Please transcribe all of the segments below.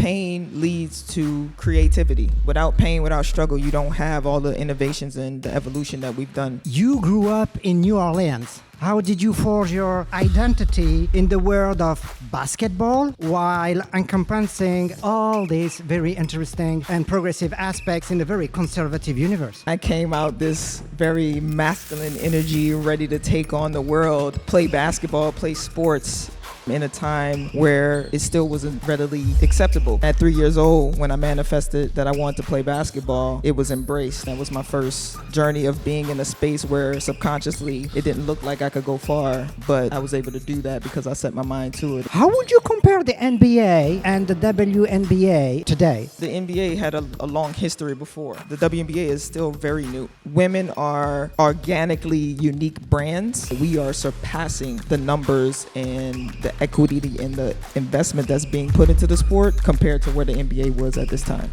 pain leads to creativity. Without pain, without struggle, you don't have all the innovations and the evolution that we've done. You grew up in New Orleans. How did you forge your identity in the world of basketball while encompassing all these very interesting and progressive aspects in a very conservative universe? I came out this very masculine energy, ready to take on the world, play basketball, play sports, in a time where it still wasn't readily acceptable. At 3 years old, when I manifested that I wanted to play basketball, it was embraced. That was my first journey of being in a space where subconsciously it didn't look like I could go far, but I was able to do that because I set my mind to it. How would you compare the NBA and the WNBA today? The NBA had a long history before. The WNBA is still very new. Women are organically unique brands. We are surpassing the numbers and the equity and the investment that's being put into the sport compared to where the NBA was at this time.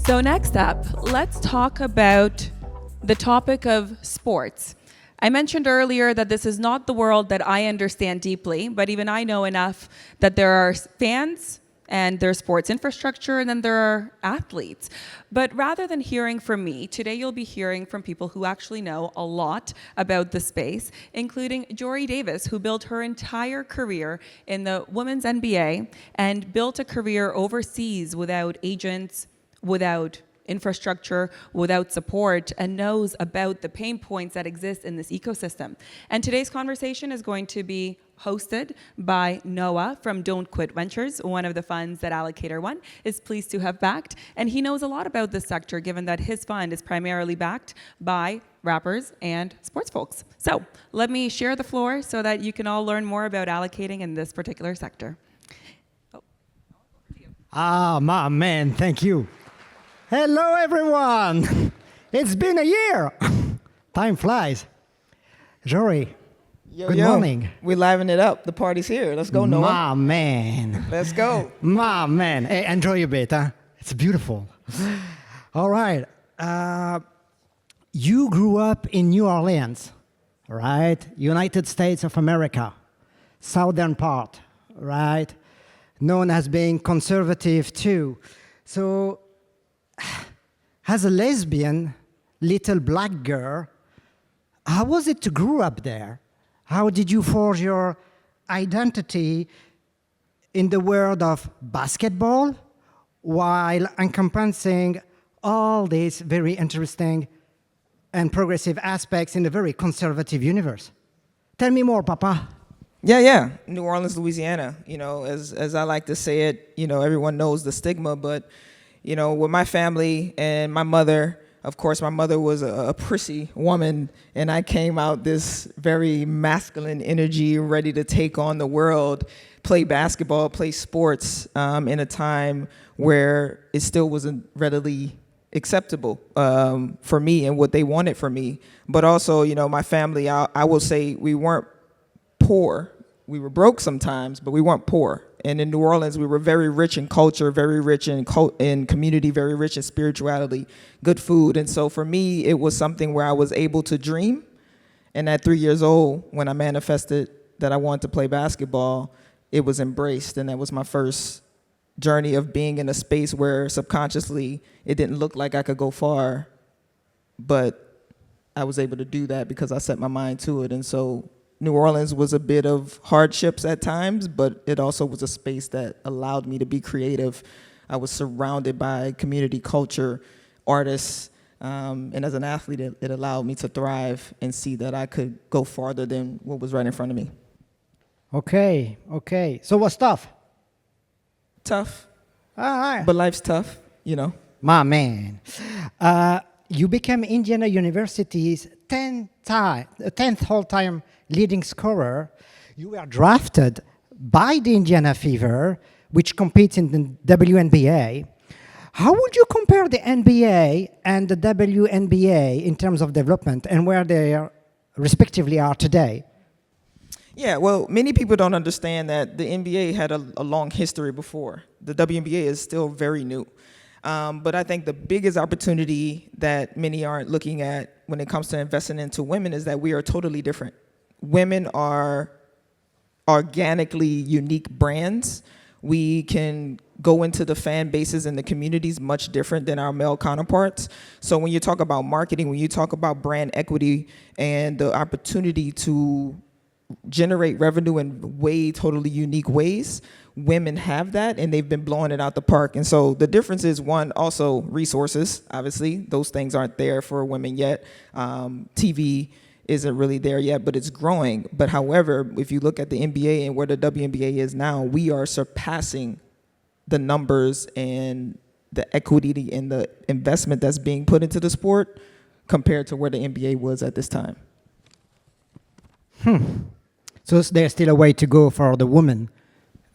So next up, let's talk about the topic of sports. I mentioned earlier that this is not the world that I understand deeply, but even I know enough that there are fans and there's sports infrastructure, and then there are athletes. But rather than hearing from me, today you'll be hearing from people who actually know a lot about the space, including Jori Davis, who built her entire career in the women's NBA and built a career overseas without agents, without infrastructure, without support, and knows about the pain points that exist in this ecosystem. And today's conversation is going to be hosted by Noa from Don't Quit Ventures, one of the funds that Allocator One is pleased to have backed. And he knows a lot about this sector, given that his fund is primarily backed by rappers and sports folks. So let me share the floor so that you can all learn more about allocating in this particular sector. My man, thank you. Hello, everyone. It's been a year. Time flies. Jori, good morning. We're livening it up. The party's here. Let's go, Noah. My man. Let's go. My man. Hey, enjoy a bit, huh? It's beautiful. All right. You grew up in New Orleans, right? United States of America, southern part, right? Known as being conservative too. So, as a lesbian, little black girl, how was it to grow up there? How did you forge your identity in the world of basketball while encompassing all these very interesting and progressive aspects in a very conservative universe? Tell me more, Papa. Yeah. New Orleans, Louisiana. You know, as I like to say it, you know, everyone knows the stigma, but you know, with my family and my mother, of course, my mother was a prissy woman, and I came out this very masculine energy, ready to take on the world, play basketball, play sports, in a time where it still wasn't readily acceptable for me and what they wanted for me. But also, you know, my family, I will say we weren't poor. We were broke sometimes, but we weren't poor. And in New Orleans, we were very rich in culture, very rich in community, very rich in spirituality, good food. And so for me, it was something where I was able to dream. And at 3 years old, when I manifested that I wanted to play basketball, it was embraced. And that was my first journey of being in a space where subconsciously it didn't look like I could go far, but I was able to do that because I set my mind to it. And so New Orleans was a bit of hardships at times, but it also was a space that allowed me to be creative. I was surrounded by community culture, artists, and as an athlete, it allowed me to thrive and see that I could go farther than what was right in front of me. Okay. So what's tough? Tough. All right. But life's tough, you know. My man. You became Indiana University's 10th all-time leading scorer. You were drafted by the Indiana Fever, which competes in the WNBA. How would you compare the NBA and the WNBA in terms of development and where they are, respectively are today? Yeah, well, many people don't understand that the NBA had a long history before. The WNBA is still very new. But I think the biggest opportunity that many aren't looking at when it comes to investing into women is that we are totally different. Women are organically unique brands. We can go into the fan bases and the communities much different than our male counterparts. So when you talk about marketing, when you talk about brand equity and the opportunity to generate revenue in totally unique ways, women have that, and they've been blowing it out the park. And so the difference is, one, also resources. Obviously, those things aren't there for women yet. TV isn't really there yet, but it's growing. But however, if you look at the NBA and where the WNBA is now, we are surpassing the numbers and the equity and the investment that's being put into the sport compared to where the NBA was at this time. So there's still a way to go for the women.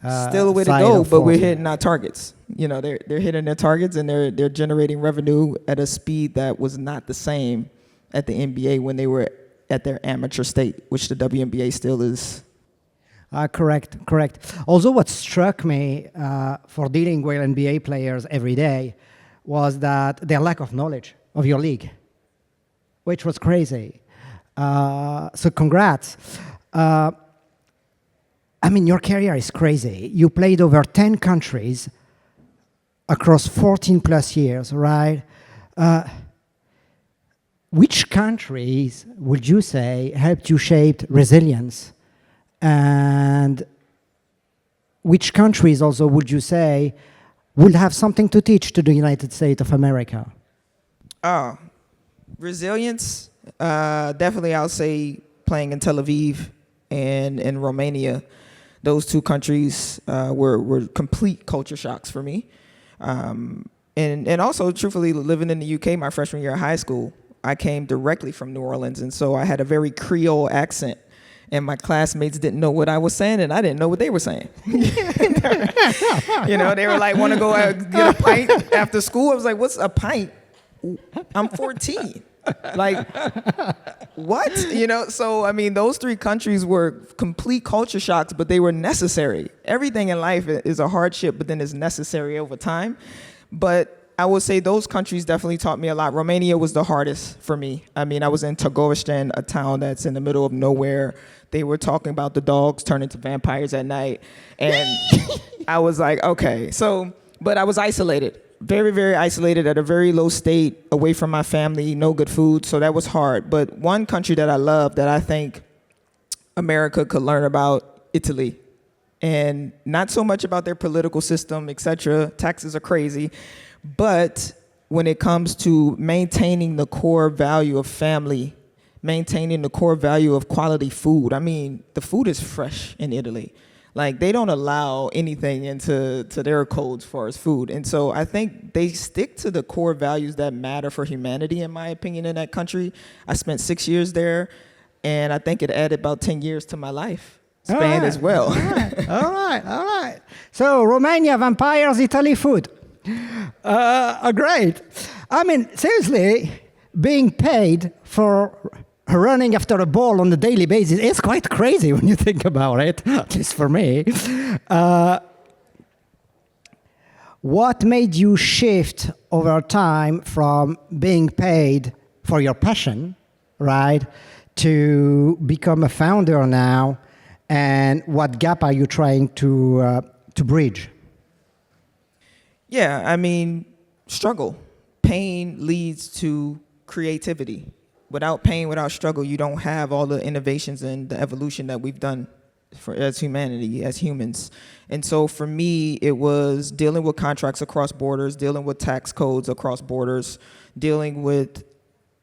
Still a way to go, but we're hitting our targets. You know, they're hitting their targets, and they're generating revenue at a speed that was not the same at the NBA when they were at their amateur state, which the WNBA still is. Correct. Also, what struck me for dealing with NBA players every day was that their lack of knowledge of your league, which was crazy. So congrats. I mean, your career is crazy. You played over 10 countries across 14 plus years, right? Which countries would you say helped you shape resilience? And which countries also would you say will have something to teach to the United States of America? Resilience, definitely I'll say playing in Tel Aviv and in Romania. Those two countries were complete culture shocks for me. And also, truthfully, living in the UK my freshman year of high school, I came directly from New Orleans, and so I had a very Creole accent. And my classmates didn't know what I was saying, and I didn't know what they were saying. You know, they were like, want to go out, get a pint after school? I was like, what's a pint? I'm 14. Like, what? You know, so, I mean, those three countries were complete culture shocks, but they were necessary. Everything in life is a hardship, but then it's necessary over time. But I would say those countries definitely taught me a lot. Romania was the hardest for me. I mean, I was in Târgoviște, a town that's in the middle of nowhere. They were talking about the dogs turning to vampires at night. And I was like, okay. So, but I was isolated, very, very isolated at a very low state, away from my family, no good food. So that was hard. But one country that I love that I think America could learn about, Italy. And not so much about their political system, et cetera. Taxes are crazy. But when it comes to maintaining the core value of family, maintaining the core value of quality food, I mean, the food is fresh in Italy. Like, they don't allow anything into their codes as far as food. And so I think they stick to the core values that matter for humanity, in my opinion, in that country. I spent 6 years there, and I think it added about 10 years to my life span as well. All right. So, Romania, vampires, Italy, food. Great. I mean, seriously, being paid for running after a ball on a daily basis is quite crazy when you think about it, at least for me. What made you shift over time from being paid for your passion, right, to become a founder now? And what gap are you trying to bridge? Yeah, I mean, struggle. Pain leads to creativity. Without pain, without struggle, you don't have all the innovations and the evolution that we've done as humanity, as humans. And so for me, it was dealing with contracts across borders, dealing with tax codes across borders, dealing with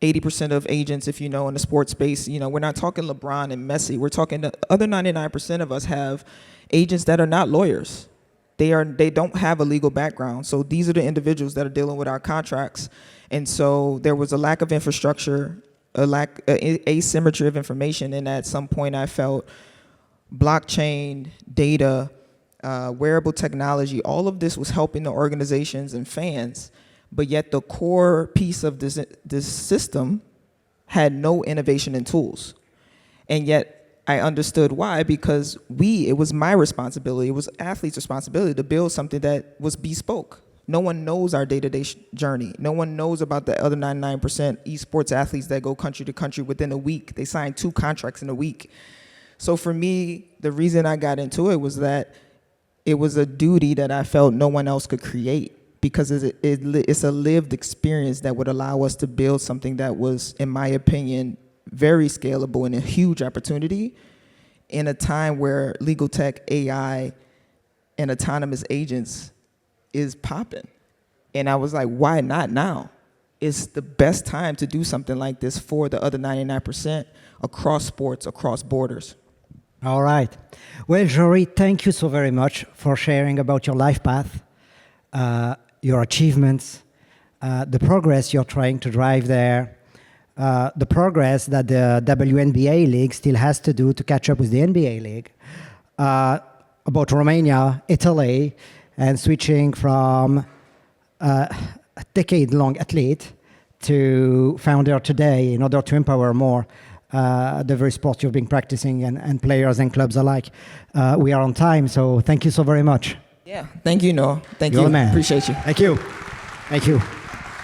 80% of agents, if you know, in the sports space. You know, we're not talking LeBron and Messi. We're talking the other 99% of us have agents that are not lawyers. They don't have a legal background. So these are the individuals that are dealing with our contracts. And so there was a lack of infrastructure, asymmetry of information. And at some point I felt blockchain, data, wearable technology, all of this was helping the organizations and fans. But yet the core piece of this system had no innovation and tools. And yet I understood why, because it was my responsibility, it was athletes' responsibility to build something that was bespoke. No one knows our day-to-day journey. No one knows about the other 99% esports athletes that go country to country within a week. They sign 2 contracts in a week. So for me, the reason I got into it was that it was a duty that I felt no one else could create, because it's a lived experience that would allow us to build something that was, in my opinion, very scalable and a huge opportunity in a time where legal tech, AI, and autonomous agents is popping. And I was like, why not now? It's the best time to do something like this for the other 99% across sports, across borders. All right. Well, Jori, thank you so very much for sharing about your life path, your achievements, the progress you're trying to drive there, the progress that the WNBA league still has to do to catch up with the NBA league, about Romania, Italy, and switching from a decade-long athlete to founder today in order to empower more the very sport you've been practicing and players and clubs alike. We are on time, so thank you so very much. Yeah, thank you, Noah. Thank You're you. the man. Appreciate you. Thank you. Thank you.